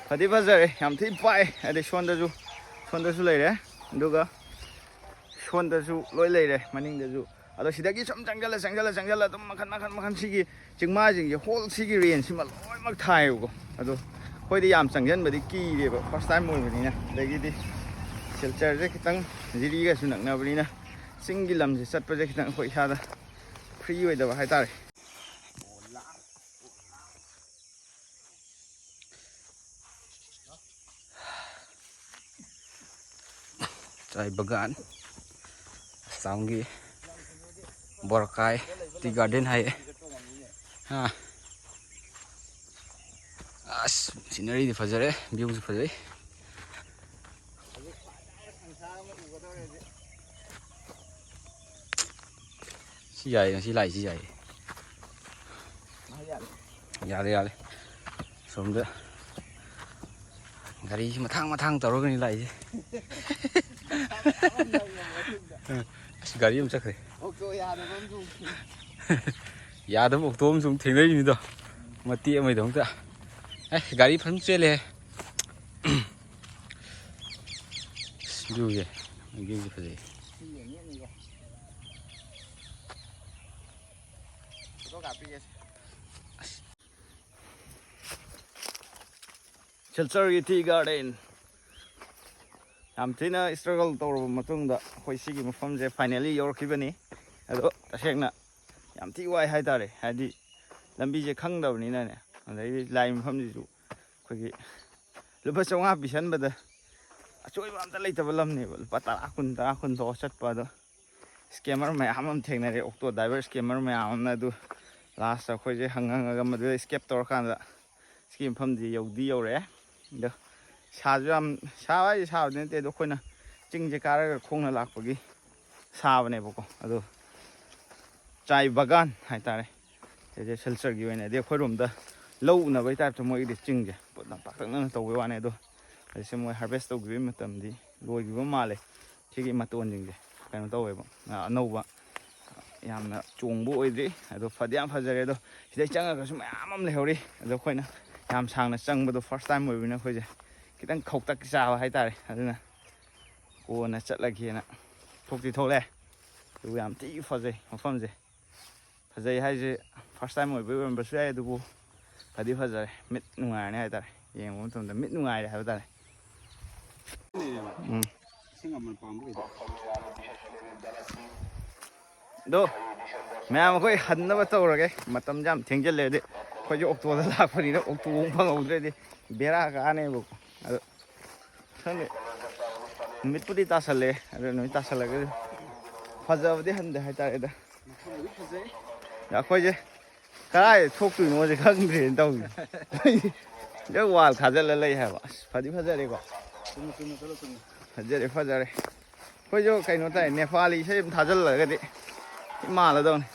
ꯐꯗꯤ ꯐꯖꯔꯦ ꯌꯥꯝ ꯊꯤ ꯄꯥꯛꯑꯦ ꯑꯗꯩ ꯁꯣꯟꯗꯁꯨ ꯂꯩꯔꯦ ꯑꯗꯨꯒ ꯁꯣꯟꯗꯁꯨ ꯂꯣꯏ ꯂꯩꯔꯦ ꯃꯅꯤꯡꯗꯁꯨ ꯑꯗꯣ ꯁꯤꯗꯒꯤ ꯁꯨꯝ ꯆꯪꯁꯤꯜꯂ ꯑꯗꯨꯝ ꯃꯈꯟ ꯁꯤꯒꯤ ꯆꯤꯡꯃꯥꯁꯤꯡꯁꯦ ꯍꯣꯜ ꯁꯤꯒꯤ ꯔꯦꯟꯖꯁꯤꯃ ꯂꯣꯏꯅꯃꯛ ꯊꯥꯏꯌꯦꯕꯀꯣ ꯑꯗꯣ ꯑꯩꯈꯣꯏꯗꯤ ꯌꯥꯝ ꯆꯪꯁꯤꯟꯕꯗꯤ ꯀꯤꯔꯦꯕ ꯐꯥꯔꯁ ꯇꯥꯏꯝ ꯑꯣꯏꯕꯅꯤꯅ ꯑꯗꯒꯤꯗꯤ ꯁꯤꯜꯆꯔꯁꯦ ꯈꯤꯇꯪ ꯖꯤꯔꯤꯒꯁꯨ ꯅꯛꯅꯕꯅꯤꯅ ꯆꯤꯡꯒꯤ ꯂꯝꯁꯦ ꯆꯠꯄꯁꯦ ꯈꯤꯇꯪ ꯑꯩꯈꯣꯏ ꯏꯁꯥꯗ ꯐ꯭ꯔꯤ ꯑꯣꯏꯗꯕ ꯍꯥꯏꯇꯥꯔꯦ चाय बगान सामगी बोरकाय टी गार्डन है हाँ अस सीनरी फजरे व्यू फजे सी लाई यादे सोमद गाड़ी मथांग तौरगनी लाइए गाड़ी चखरे यादव ऑक्टो सूम थेंगद मतेदमता गाड़ी फन चेले व्यूजे फजे सिलचर की टी गार्डन ꯌꯥꯝ ꯊꯤꯅ ꯁ꯭ꯇ꯭ꯔꯒꯜ ꯇꯧꯔꯕ ꯃꯇꯨꯡꯗ ꯑꯩꯈꯣꯏ ꯁꯤꯒꯤ ꯃꯐꯝꯁꯦ ꯐꯥꯏꯅꯦꯜꯂꯤ ꯌꯧꯔꯛꯈꯤꯕꯅꯤ ꯑꯗꯣ ꯇꯁꯦꯡꯅ ꯌꯥꯝ ꯊꯤ ꯋꯥꯏ ꯍꯥꯏꯇꯥꯔꯦ ꯍꯥꯏꯗꯤ ꯂꯝꯕꯤꯁꯦ ꯈꯪꯗꯕꯅꯤꯅꯅꯦ ꯑꯗꯩꯗꯤ ꯂꯥꯏ ꯃꯐꯝꯁꯤꯁꯨ ꯑꯩꯈꯣꯏꯒꯤ ꯂꯨꯄꯥ 500 ꯄꯤꯁꯟꯕꯗ ꯑꯆꯣꯏꯕ ꯑꯝꯇ ꯂꯩꯇꯕ ꯂꯝꯅꯦꯕ ꯂꯨꯄꯥ 10 ꯀꯨꯟ ꯇꯧꯔ ꯆꯠꯄ ꯑꯗꯣ ꯁ꯭ꯀꯦꯃꯔ ꯃꯌꯥꯝ ꯑꯃ ꯊꯦꯡꯅꯔꯦ ꯑꯣꯛꯇꯣ ꯗ꯭ꯔꯥꯏꯚꯔ ꯁ꯭ꯀꯦꯃꯔ ꯃꯌꯥꯝ ꯑꯃꯅ ꯑꯗꯨ ꯂꯥꯁꯇ ꯑꯩꯈꯣꯏꯁꯦ ꯍꯪꯉꯒ ꯃꯗꯨꯗ ꯏꯁꯀꯦꯞ ꯇꯧꯔꯀꯥꯟꯗ ꯁꯤꯒꯤ ꯃꯐꯝꯁꯤ ꯌꯧꯔꯛꯑꯦ ꯑꯗꯣ ꯁꯥꯁꯨ ꯌꯥꯝ ꯁꯥꯕ ꯍꯥꯏꯁꯦ ꯁꯥꯕꯗꯤ ꯅꯠꯇꯦ ꯑꯗꯣ ꯑꯩꯈꯣꯏꯅ ꯆꯤꯡꯁꯦ ꯀꯥꯔꯒ ꯈꯣꯡꯅ ꯂꯥꯛꯄꯒꯤ ꯁꯥꯕꯅꯦꯕꯀꯣ ꯑꯗꯣ ꯆꯥꯏ ꯕꯒꯥꯟ ꯍꯥꯏꯇꯥꯔꯦ ꯁꯤꯁꯦ ꯁꯤꯜꯆꯔꯒꯤ ꯑꯣꯏꯅꯗꯤ ꯑꯩꯈꯣꯏꯔꯣꯝꯗ ꯂꯧ ꯎꯅꯕꯒꯤ ꯇꯥꯏꯞꯇ ꯃꯣꯏꯒꯤꯗꯤ ꯆꯤꯡꯁꯦ ꯄꯥꯛꯇꯛꯅꯅ ꯇꯧꯕꯩ ꯋꯥꯅꯤ ꯑꯗꯣ ꯍꯧꯖꯤꯛꯁꯦ ꯃꯣꯏ ꯍꯥꯔꯚꯦꯁ ꯇꯧꯈꯤꯕꯒꯤ ꯃꯇꯝꯗꯤ ꯂꯣꯏꯈꯤꯕ ꯃꯥꯜꯂꯦ ꯁꯤꯒꯤ ꯃꯇꯣꯟꯁꯤꯡꯁꯦ ꯀꯩꯅꯣ ꯇꯧꯋꯦꯕ ꯑꯅꯧꯕ ꯌꯥꯝꯅ ꯆꯣꯡꯕ ꯑꯣꯏꯗ꯭ꯔꯤ ꯑꯗꯣ ꯐꯗꯤ ꯌꯥꯝ ꯐꯖꯔꯦ ꯑꯗꯣ ꯁꯤꯗꯩ ꯆꯪꯉꯒꯁꯨ ꯃꯌꯥꯝ ꯑꯃ ꯂꯩꯍꯧꯔꯤ ꯑꯗꯣ ꯑꯩꯈꯣꯏꯅ ꯌꯥꯝ ꯁꯥꯡꯅ ꯆꯪꯕꯗꯣ ꯐꯥꯔꯁ ꯇꯥꯏꯝ ꯑꯣꯏꯕꯅꯤꯅ ꯑꯩꯈꯣꯏꯁꯦ ꯈꯤꯇꯪ ꯈꯧꯇꯛ ꯆꯥꯕ ꯍꯥꯏꯇꯥꯔꯦ ꯑꯗꯨꯅ ꯀꯣꯟꯅ ꯆꯠꯂꯒꯦꯅ ꯊꯣꯛꯂꯛꯑꯦ ꯑꯗꯨꯕꯨ ꯌꯥꯝ ꯊꯤ ꯐꯖꯩ ꯃꯐꯝꯁꯦ ꯐꯖꯩ ꯍꯥꯏꯁꯦ ꯐꯥꯔꯁ ꯇꯥꯏꯝ ꯑꯣꯏꯕꯒꯤ ꯑꯣꯏꯔꯝꯕꯁꯨ ꯌꯥꯏ ꯑꯗꯨꯕꯨ ꯐꯗꯤ ꯐꯖꯔꯦ ꯃꯤꯠ ꯅꯨꯡꯉꯥꯏꯔꯅꯤ ꯍꯥꯏꯇꯥꯔꯦ ꯌꯦꯡꯕ ꯃꯇꯝꯗ ꯃꯤꯠ ꯅꯨꯡꯉꯥꯏꯔꯦ ꯍꯥꯏꯕ ꯇꯥꯔꯦ ꯑꯗꯣ ꯃꯌꯥꯝ ꯑꯩꯈꯣꯏ ꯍꯟꯅꯕ ꯇꯧꯔꯒꯦ ꯃꯇꯝꯁꯦ ꯌꯥꯝ ꯊꯦꯡꯖꯤꯜꯂꯦ ꯑꯗꯤ ꯑꯩꯈꯣꯏꯁꯨ ꯑꯣꯛꯇꯣꯗ ꯂꯥꯛꯄꯅꯤꯅ ꯑꯣꯛꯇꯣ ꯐꯪꯍꯧꯗ꯭ꯔꯗꯤ ꯕꯦꯔꯥ ꯀꯥꯅꯦꯕꯀꯣ ꯑꯗꯣ ꯈꯪꯗꯦ ꯅꯨꯃꯤꯠꯄꯨꯗꯤ ꯇꯥꯁꯜꯂꯦ ꯑꯗꯣ ꯅꯨꯃꯤꯠ ꯇꯥꯁꯜꯂꯒꯗꯤ ꯐꯖꯕꯗꯤ ꯍꯟꯗꯦ ꯍꯥꯏꯇꯥꯔꯦꯗ ꯑꯩꯈꯣꯏꯁꯦ ꯀꯗꯥꯏ ꯊꯣꯛꯇꯣꯏꯅꯣꯁꯦ ꯈꯪꯗ꯭ꯔꯦꯅ ꯇꯧꯔꯤꯁꯦ ꯋꯥꯜ ꯈꯥꯖꯤꯜꯂ ꯂꯩ ꯍꯥꯏꯕ ꯑꯁ ꯐꯗꯤ ꯐꯖꯔꯦꯀꯣ ꯐꯖꯔꯦ ꯑꯩꯈꯣꯏꯁꯨ ꯀꯩꯅꯣ ꯇꯥꯏ ꯅꯦꯄꯥꯂꯤ ꯏꯁꯩ ꯑꯃ ꯊꯥꯖꯤꯜꯂꯒꯗꯤ ꯃꯥꯜꯂꯗꯧꯅꯤ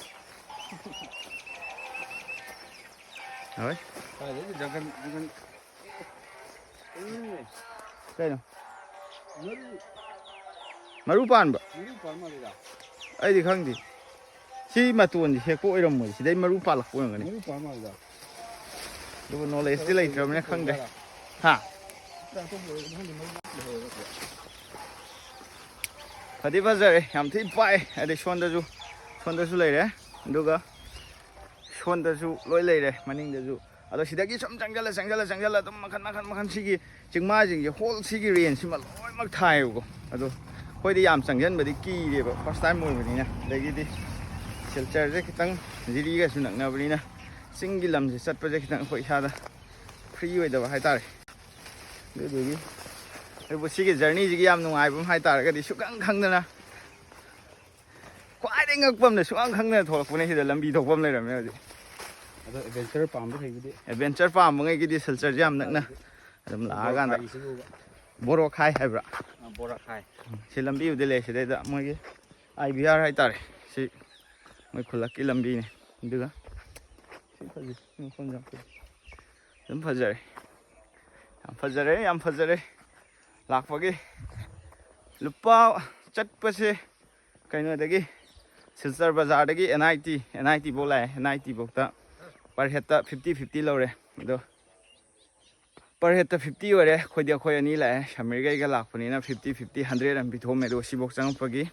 ꯍꯣꯏ ꯀꯩꯅꯣ ꯃꯔꯨ ꯄꯥꯟꯕ ꯑꯩꯗꯤ ꯈꯪꯗꯦ ꯁꯤ ꯃꯇꯣꯟꯁꯤ ꯍꯦꯛꯄ ꯑꯣꯏꯔꯝꯃꯣꯏ ꯁꯤꯗꯩ ꯃꯔꯨ ꯄꯥꯜꯂꯛꯄ ꯑꯣꯏꯔꯝꯒꯅꯤ ꯑꯗꯨꯕꯨ ꯅꯣꯂꯦꯖꯇꯤ ꯂꯩꯇ꯭ꯔꯕꯅꯤꯅ ꯈꯪꯗ꯭ꯔꯦ ꯍꯥ ꯐꯗꯤ ꯐꯖꯔꯦ ꯌꯥꯝ ꯊꯤ ꯄꯥꯛꯑꯦ ꯑꯗꯩ ꯁꯣꯟꯗꯁꯨ ꯂꯩꯔꯦ ꯑꯗꯨꯒ ꯁꯣꯟꯗꯁꯨ ꯂꯣꯏ ꯂꯩꯔꯦ ꯃꯅꯤꯡꯗꯁꯨ ꯑꯗꯣ ꯁꯤꯗꯒꯤ ꯁꯨꯝ ꯆꯪꯁꯤꯜꯂ ꯑꯗꯨꯝ ꯃꯈꯟ ꯁꯤꯒꯤ ꯆꯤꯡꯃꯥꯁꯤꯡꯁꯦ ꯍꯣꯜ ꯁꯤꯒꯤ ꯔꯦꯟꯖꯁꯤꯃ ꯂꯣꯏꯅꯃꯛ ꯊꯥꯏꯌꯦꯕꯀꯣ ꯑꯗꯣ ꯑꯩꯈꯣꯏꯗꯤ ꯌꯥꯝ ꯆꯪꯁꯤꯟꯕꯗꯤ ꯀꯤꯔꯦꯕ ꯐꯥꯔꯁ ꯇꯥꯏꯝ ꯑꯣꯏꯕꯅꯤꯅ ꯑꯗꯒꯤꯗꯤ ꯁꯤꯜꯆꯔꯁꯦ ꯈꯤꯇꯪ ꯖꯤꯔꯤꯒꯁꯨ ꯅꯛꯅꯕꯅꯤꯅ ꯆꯤꯡꯒꯤ ꯂꯝꯁꯦ ꯆꯠꯄꯁꯦ ꯈꯤꯇꯪ ꯑꯩꯈꯣꯏ ꯏꯁꯥꯗ ꯐ꯭ꯔꯤ ꯑꯣꯏꯗꯕ ꯍꯥꯏꯇꯥꯔꯦ ꯑꯗꯨꯗꯨꯒꯤ ꯑꯗꯨꯕꯨ ꯁꯤꯒꯤ ꯖꯔꯅꯤꯁꯤꯒꯤ ꯌꯥꯝ ꯅꯨꯡꯉꯥꯏꯕ ꯑꯃ ꯍꯥꯏꯇꯥꯔꯒꯗꯤ ꯈꯪꯗꯅ ꯈ꯭ꯋꯥꯏꯗꯒꯤ ꯉꯛꯄ ꯑꯃꯅ ꯈꯪꯗꯅ ꯊꯣꯛꯂꯛꯄꯅꯦ ꯁꯤꯗ ꯂꯝꯕꯤ ꯊꯣꯛꯄ ꯑꯃ ꯂꯩꯔꯝꯃꯦ ꯍꯧꯖꯤꯛ ꯑꯗꯣ ꯑꯦꯗꯚꯦꯟꯆꯔ ꯄꯥꯝꯕꯉꯩꯒꯤꯗꯤ ꯁꯤꯜꯆꯔꯁꯦ ꯌꯥꯝ ꯅꯛꯅ ꯑꯗꯨꯝ ꯂꯥꯛꯑꯀꯥꯟꯗ ꯕꯣꯔꯣꯈꯥꯏ ꯍꯥꯏꯕ꯭ꯔꯥ ꯕꯣꯔꯥꯈꯥꯏ ꯁꯤ ꯂꯝꯕꯤꯕꯨꯗꯤ ꯂꯩ ꯁꯤꯗꯩꯗ ꯃꯣꯏꯒꯤ IVR ꯍꯥꯏꯇꯥꯔꯦ ꯁꯤ ꯃꯣꯏ ꯈꯨꯜꯂꯛꯀꯤ ꯂꯝꯕꯤꯅꯤ ꯑꯗꯨꯒ ꯁꯤ ꯐꯖꯩ ꯃꯐꯝ ꯑꯗꯨꯝ ꯌꯥꯝ ꯐꯖꯔꯦ ꯂꯥꯛꯄꯒꯤ ꯂꯨꯄꯥ ꯆꯠꯄꯁꯦ ꯀꯩꯅꯣꯗꯒꯤ ꯁꯤꯜꯆꯔ ꯕꯖꯥꯔꯗꯒꯤ NIT ꯐꯥꯎ ꯂꯥꯛꯑꯦ NIT ꯐꯥꯎꯇ per head 50-50 lore do per head 50 ore khoi ani la shamir gai ga lak pani na 50-50 100 am bithom me do sibok chang pagi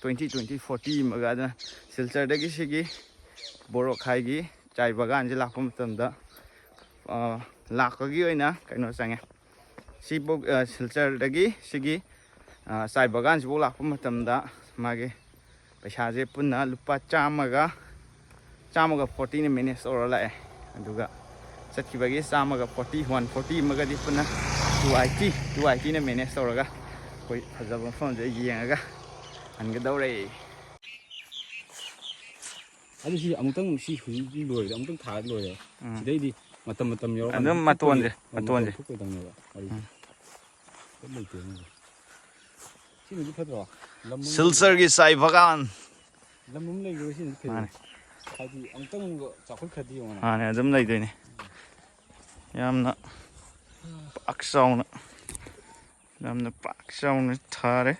20-40 maga da silchar da gi sigi borok khai gi chai bagan je lak pam tam da lak gi oina kaino change sibok silchar da gi sigi chai bagan sibok lak pam tam da mage paisa je punna lupa chamaga 40 ne minutes or la aduga satkhibagi 40 140 maga di punna 2IT ne minutes or ga koi phajaba phone je yenga anga daure ꯑꯗꯨ ꯁꯤ ꯑꯃꯨꯛꯇꯪ ꯁꯤ ꯍꯧꯖꯤꯛ ꯂꯣꯏꯔꯦ ꯑꯃꯨꯛꯇꯪ ꯊꯥ ꯂꯣꯏꯔꯦ ꯁꯤꯗꯩꯗꯤ ꯃꯇꯝ ꯌꯧꯔꯀꯥꯟꯗ ꯑꯗꯨꯝ ꯃꯇꯣꯟꯁꯦ ꯊꯣꯛꯀꯗꯧꯅꯦꯕ ꯂꯩꯇꯦ ꯁꯤꯅꯗꯤ ꯐꯠꯇ꯭ꯔꯣ silchar gi chai bagan ꯂꯝ ꯑꯃ ꯂꯩꯈ꯭ꯔꯕ ꯁꯤꯅꯗꯤ ꯐꯩ ꯍꯥꯏꯗꯤ ꯑꯃꯨꯛꯇꯪ ꯆꯥꯎꯈꯠꯈ꯭ꯔꯗꯤ ꯌꯦꯡꯉꯣ ꯃꯥꯅꯦ ꯑꯗꯨꯝ ꯂꯩꯗꯣꯏꯅꯦ ꯌꯥꯝꯅ ꯄꯥꯛ ꯆꯥꯎꯅ ꯊꯥꯔꯦ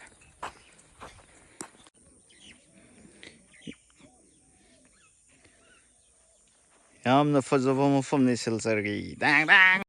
ꯌꯥꯝꯅ ꯐꯖꯕ ꯃꯐꯝꯅꯤ silchar gi